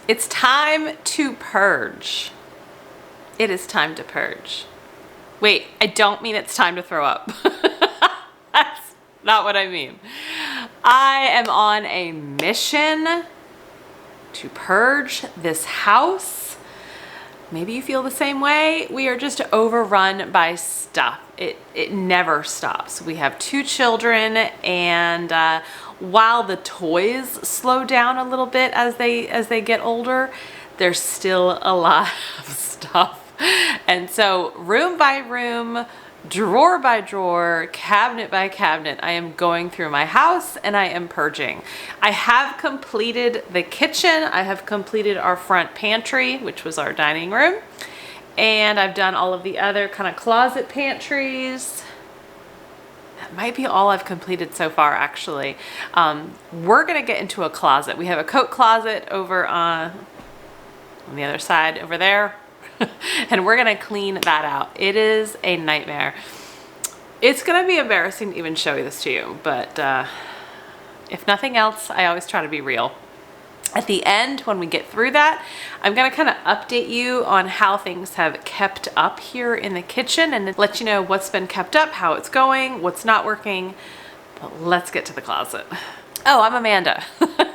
It's time to purge. It is time to purge. Wait, I don't mean it's time to throw up. That's not what I mean. I am on a mission to purge this house. Maybe you feel the same way. We are just overrun by stuff. It never stops. We have 2 children, and while the toys slow down a little bit as they get older, there's still a lot of stuff. And so room by room, drawer by drawer, cabinet by cabinet, I am going through my house and I am purging. I have completed the kitchen. I have completed our front pantry, which was our dining room. And I've done all of the other kind of closet pantries. That might be all I've completed so far, actually. We're gonna get into a closet. We have a coat closet over on the other side over there. And we're gonna clean that out. It is a nightmare. It's gonna be embarrassing to even show this to you, but if nothing else, I always try to be real. At the end, when we get through that, I'm gonna kind of update you on how things have kept up here in the kitchen and let you know what's been kept up, how it's going, what's not working. But let's get to the closet. Oh, I'm Amanda.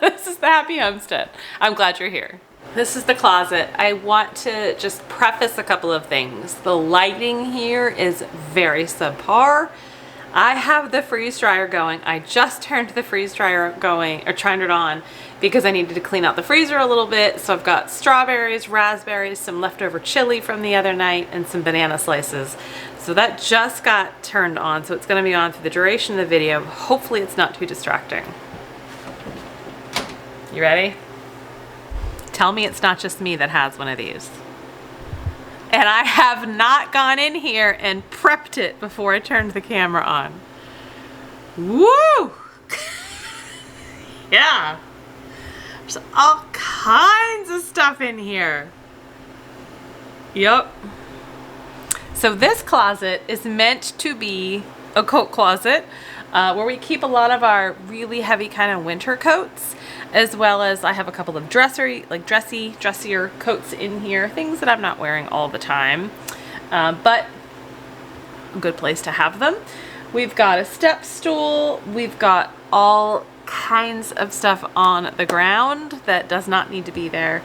This is the Happy Homestead. I'm glad you're here. This is the closet. I want to just preface a couple of things. The lighting here is very subpar. I have the freeze dryer going. I just turned the freeze dryer going, or turned it on, because I needed to clean out the freezer a little bit. So I've got strawberries, raspberries, some leftover chili from the other night, and some banana slices. So that just got turned on. So it's gonna be on through the duration of the video. Hopefully it's not too distracting. You ready? Tell me it's not just me that has one of these. And I have not gone in here and prepped it before I turned the camera on. Woo! Yeah. There's all kinds of stuff in here. Yep. So this closet is meant to be a coat closet where we keep a lot of our really heavy kind of winter coats, as well as I have a couple of dressier coats in here, things that I'm not wearing all the time, but a good place to have them. We've got a step stool. We've got all kinds of stuff on the ground that does not need to be there.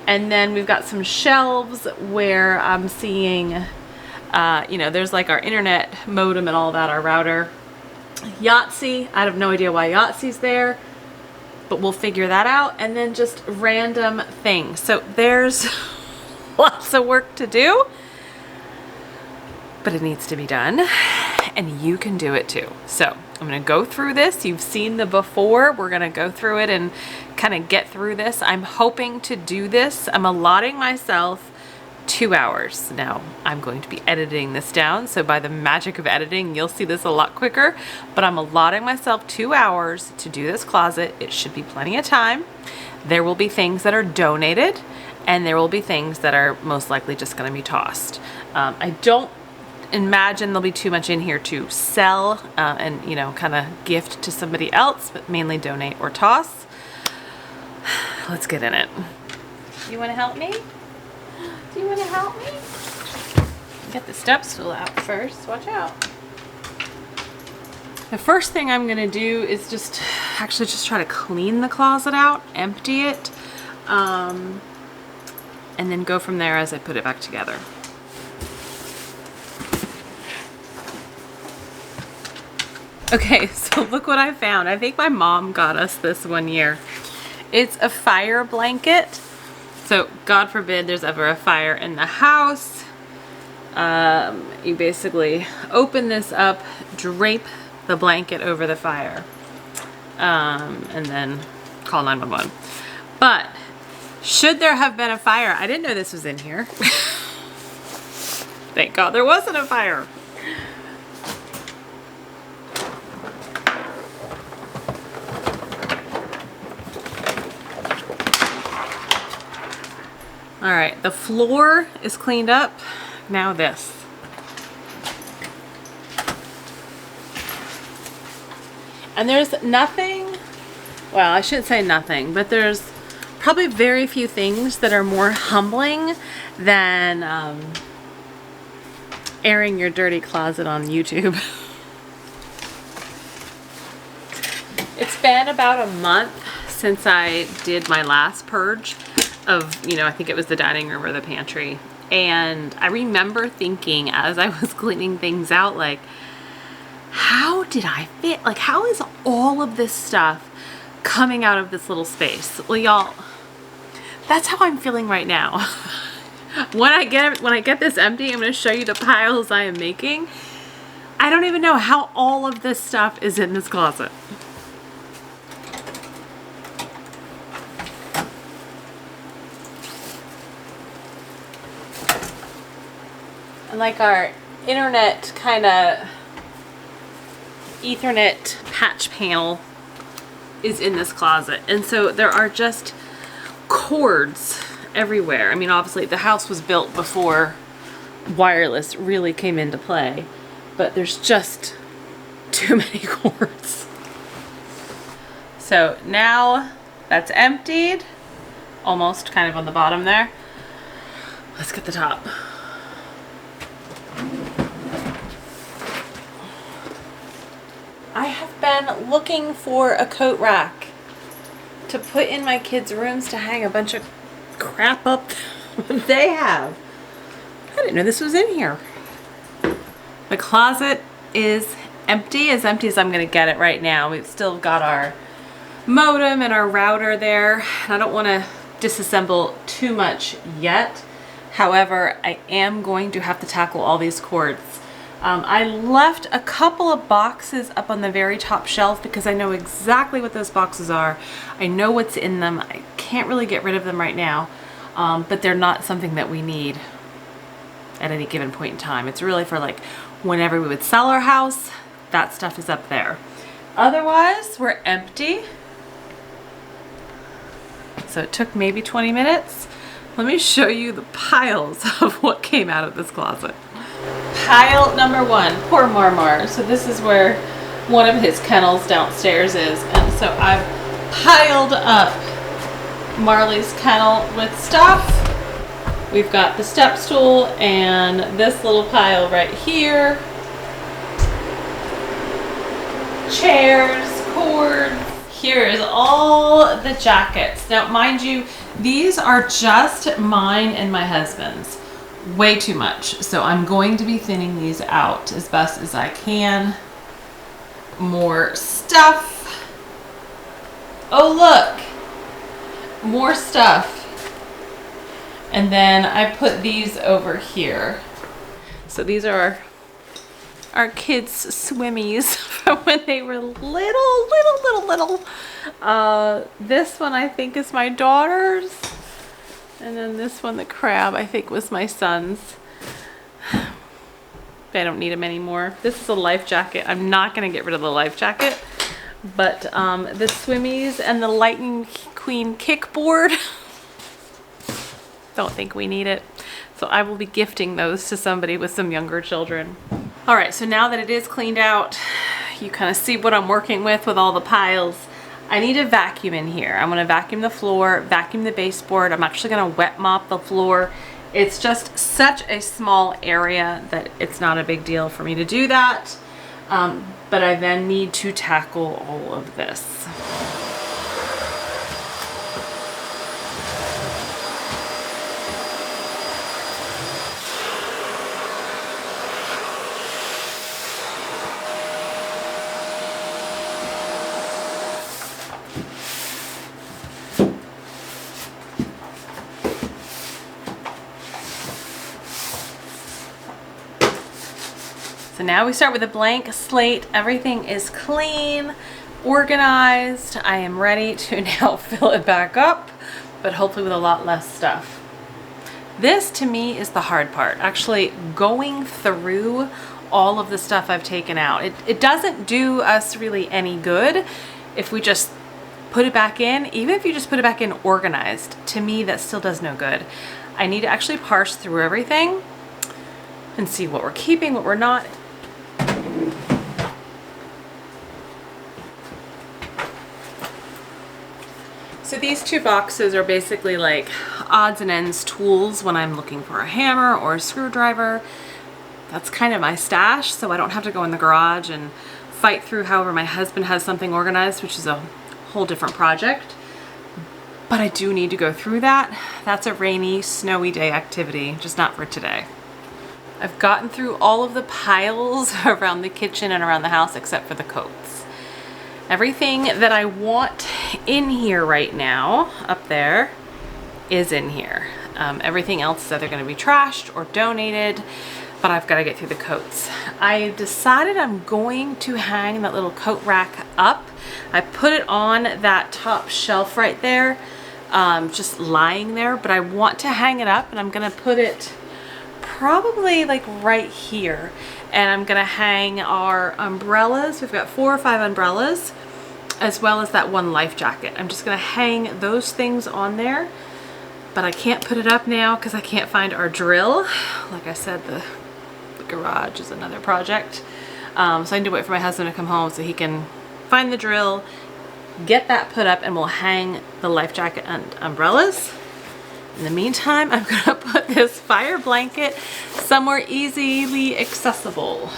And then we've got some shelves where I'm seeing, there's like our internet modem and all that, our router. Yahtzee, I have no idea why Yahtzee's there, but we'll figure that out. And then just random things. So there's lots of work to do, but it needs to be done, and you can do it too. So I'm gonna go through this. You've seen the before. We're gonna go through it and kind of get through this. I'm hoping to do this. I'm allotting myself 2 hours. Now I'm going to be editing this down, so by the magic of editing you'll see this a lot quicker, but I'm allotting myself 2 hours to do this closet. It should be plenty of time. There will be things that are donated, and there will be things that are most likely just going to be tossed. I don't imagine there'll be too much in here to sell and kind of gift to somebody else, but mainly donate or toss. Let's get in it. You want to help me? Do you want to help me? Get the step stool out first. Watch out. The first thing I'm going to do is just try to clean the closet out, empty it, and then go from there as I put it back together. Okay, so look what I found. I think my mom got us this one year. It's a fire blanket. So God forbid there's ever a fire in the house. You basically open this up, drape the blanket over the fire, and then call 911. But should there have been a fire, I didn't know this was in here. Thank God there wasn't a fire. All right, the floor is cleaned up. Now this. And there's nothing, well, I shouldn't say nothing, but there's probably very few things that are more humbling than airing your dirty closet on YouTube. It's been about a month since I did my last purge of, you know, I think it was the dining room or the pantry. And I remember thinking as I was cleaning things out, like, how did I fit? Like, how is all of this stuff coming out of this little space? Well, y'all, that's how I'm feeling right now. When I get this empty, I'm going to show you the piles I am making. I don't even know how all of this stuff is in this closet. And like our internet kind of Ethernet patch panel is in this closet. And so there are just cords everywhere. I mean, obviously the house was built before wireless really came into play, but there's just too many cords. So now that's emptied, almost kind of on the bottom there. Let's get the top. I have been looking for a coat rack to put in my kids' rooms to hang a bunch of crap up they have. I didn't know this was in here. The closet is empty as I'm going to get it right now. We've still got our modem and our router there. I don't want to disassemble too much yet. However, I am going to have to tackle all these cords. I left a couple of boxes up on the very top shelf because I know exactly what those boxes are. I know what's in them. I can't really get rid of them right now, but they're not something that we need at any given point in time. It's really for like whenever we would sell our house, that stuff is up there. Otherwise, we're empty. So it took maybe 20 minutes. Let me show you the piles of what came out of this closet. Pile number one, poor Marmar. So this is where one of his kennels downstairs is. And so I've piled up Marley's kennel with stuff. We've got the step stool and this little pile right here. Chairs, cords. Here is all the jackets. Now, mind you, these are just mine and my husband's. Way too much. So I'm going to be thinning these out as best as I can. More stuff. Oh, look. More stuff. And then I put these over here. So these are our kids' swimmies from when they were little. This one I think is my daughter's. And then this one, the crab, I think was my son's. I don't need them anymore. This is a life jacket. I'm not going to get rid of the life jacket. But the swimmies and the Lightning Queen kickboard, don't think we need it. So I will be gifting those to somebody with some younger children. All right, so now that it is cleaned out, you kind of see what I'm working with all the piles. I need a vacuum in here. I'm gonna vacuum the floor, vacuum the baseboard. I'm actually gonna wet mop the floor. It's just such a small area that it's not a big deal for me to do that. But I then need to tackle all of this. So now we start with a blank slate. Everything is clean, organized. I am ready to now fill it back up, but hopefully with a lot less stuff. This to me is the hard part, actually going through all of the stuff I've taken out. It doesn't do us really any good if we just put it back in. Even if you just put it back in organized, to me that still does no good. I need to actually parse through everything and see what we're keeping, what we're not. So these two boxes are basically like odds and ends tools when I'm looking for a hammer or a screwdriver. That's kind of my stash, so I don't have to go in the garage and fight through. However, my husband has something organized, which is a whole different project. But I do need to go through that. That's a rainy, snowy day activity, just not for today. I've gotten through all of the piles around the kitchen and around the house except for the coats. Everything that I want in here right now, up there, is in here. Everything else is either going to be trashed or donated, but I've got to get through the coats. I decided I'm going to hang that little coat rack up. I put it on that top shelf right there, just lying there, but I want to hang it up, and I'm going to put it probably like right here. And I'm gonna hang our umbrellas. We've got 4 or 5 umbrellas, as well as that one life jacket. I'm just gonna hang those things on there, but I can't put it up now because I can't find our drill. Like I said, the garage is another project. So I need to wait for my husband to come home so he can find the drill, get that put up, and we'll hang the life jacket and umbrellas. In the meantime, I'm gonna put this fire blanket somewhere easily accessible.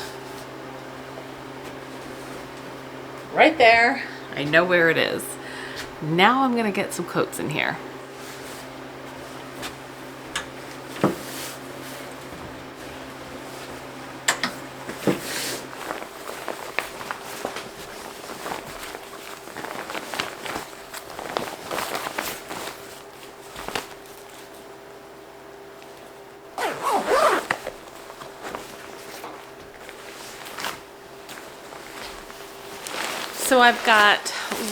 Right there. I know where it is. Now I'm gonna get some coats in here. So I've got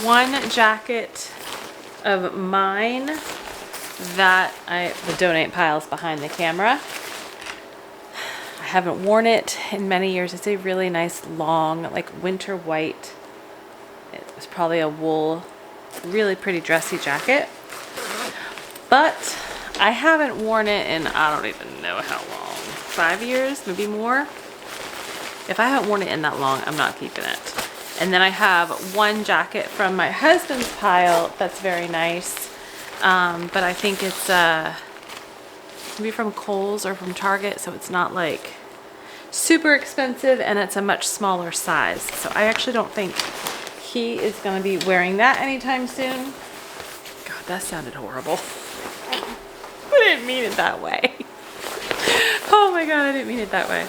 one jacket of mine that the donate pile's behind the camera. I haven't worn it in many years. It's a really nice long, like winter white. It was probably a wool, really pretty dressy jacket. But I haven't worn it in I don't even know how long. 5 years, maybe more. If I haven't worn it in that long, I'm not keeping it. And then I have one jacket from my husband's pile that's very nice, but I think it's maybe from Kohl's or from Target, so it's not like super expensive, and it's a much smaller size. So I actually don't think he is going to be wearing that anytime soon. God, that sounded horrible. I didn't mean it that way. Oh my God, I didn't mean it that way.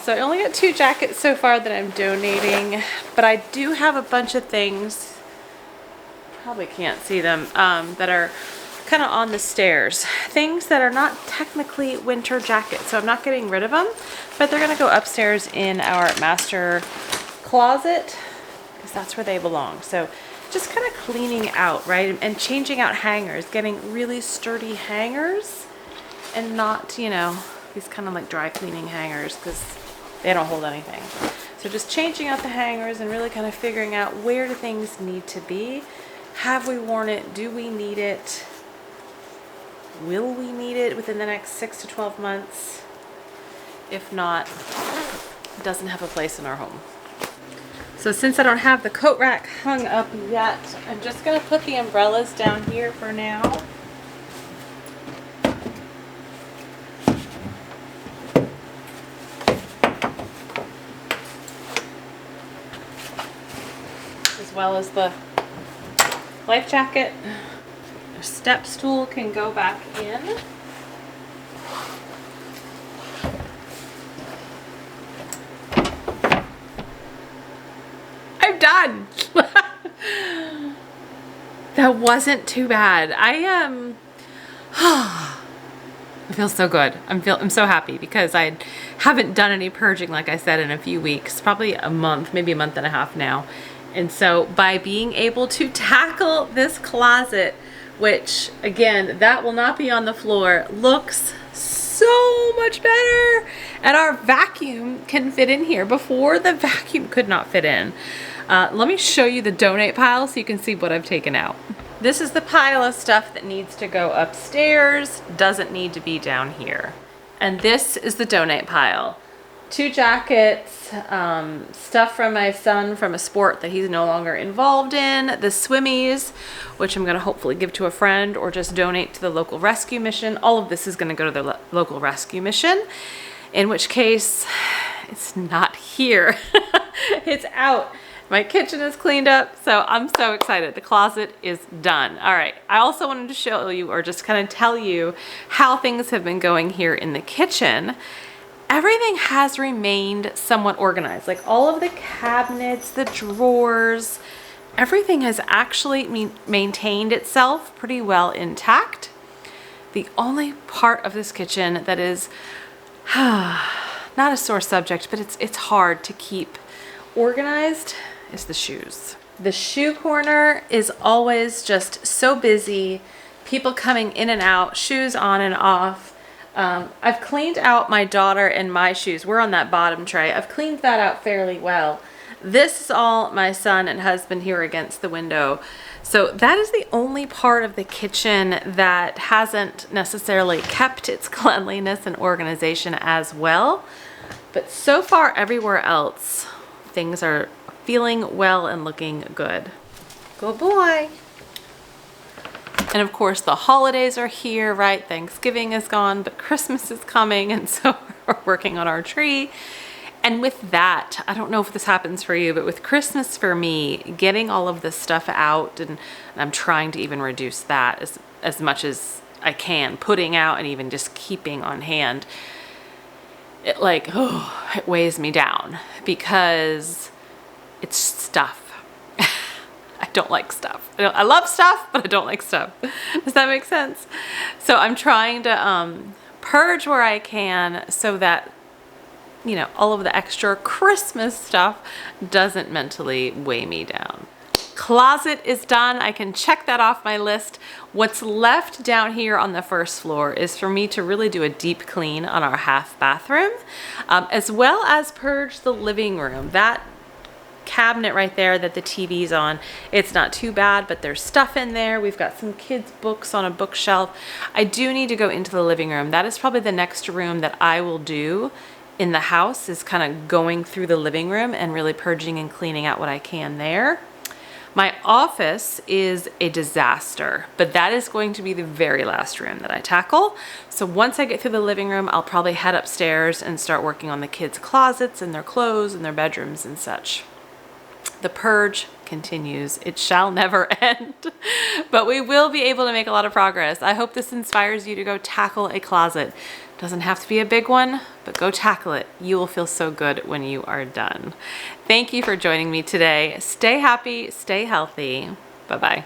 So I only got 2 jackets so far that I'm donating, but I do have a bunch of things, probably can't see them, that are kind of on the stairs. Things that are not technically winter jackets, so I'm not getting rid of them, but they're going to go upstairs in our master closet because that's where they belong. So just kind of cleaning out, right, and changing out hangers, getting really sturdy hangers and not, you know, these kind of like dry cleaning hangers because they don't hold anything. So just changing out the hangers and really kind of figuring out where do things need to be. Have we worn it? Do we need it? Will we need it within the next 6 to 12 months? If not, it doesn't have a place in our home. So since I don't have the coat rack hung up yet, I'm just gonna put the umbrellas down here for now. As well as the life jacket. The step stool can go back in. I'm done. That wasn't too bad. I feel so good. I'm so happy because I haven't done any purging, like I said, in a few weeks, probably a month, maybe a month and a half now. And so by being able to tackle this closet, which again, that will not be on the floor, looks so much better. And our vacuum can fit in here. Before, the vacuum could not fit in. Let me show you the donate pile so you can see what I've taken out. This is the pile of stuff that needs to go upstairs, doesn't need to be down here. And this is the donate pile. 2 jackets, stuff from my son from a sport that he's no longer involved in, the swimmies, which I'm going to hopefully give to a friend or just donate to the local rescue mission. All of this is going to go to the local rescue mission, in which case it's not here. It's out. My kitchen is cleaned up, so I'm so excited. The closet is done. All right, I also wanted to show you, or just kind of tell you, how things have been going here in the kitchen. Everything has remained somewhat organized. Like all of the cabinets, the drawers, everything has actually maintained itself pretty well intact. The only part of this kitchen that is not a sore subject, but it's hard to keep organized is the shoes. The shoe corner is always just so busy. People coming in and out, shoes on and off. I've cleaned out my daughter and my shoes. We're on that bottom tray. I've cleaned that out fairly well. This is all my son and husband here against the window. So that is the only part of the kitchen that hasn't necessarily kept its cleanliness and organization as well. But so far everywhere else, things are feeling well and looking good. Good boy. And of course the holidays are here, right? Thanksgiving is gone, but Christmas is coming, and so we're working on our tree. And with that, I don't know if this happens for you, but with Christmas for me, getting all of this stuff out, and I'm trying to even reduce that as much as I can, putting out and even just keeping on hand, it weighs me down because it's stuff. I don't like stuff. I love stuff, but I don't like stuff. Does that make sense? So I'm trying to purge where I can so that, you know, all of the extra Christmas stuff doesn't mentally weigh me down. Closet is done. I can check that off my list. What's left down here on the first floor is for me to really do a deep clean on our half bathroom, as well as purge the living room. That cabinet right there that the TV's on, it's not too bad, but there's stuff in there. We've got some kids' books on a bookshelf. I do need to go into the living room. That is probably the next room that I will do in the house, is kind of going through the living room and really purging and cleaning out what I can there. My office is a disaster, but that is going to be the very last room that I tackle. So once I get through the living room, I'll probably head upstairs and start working on the kids' closets and their clothes and their bedrooms and such. The purge continues. It shall never end, but we will be able to make a lot of progress. I hope this inspires you to go tackle a closet. Doesn't have to be a big one, but go tackle it. You will feel so good when you are done. Thank you for joining me today. Stay happy, stay healthy. Bye-bye.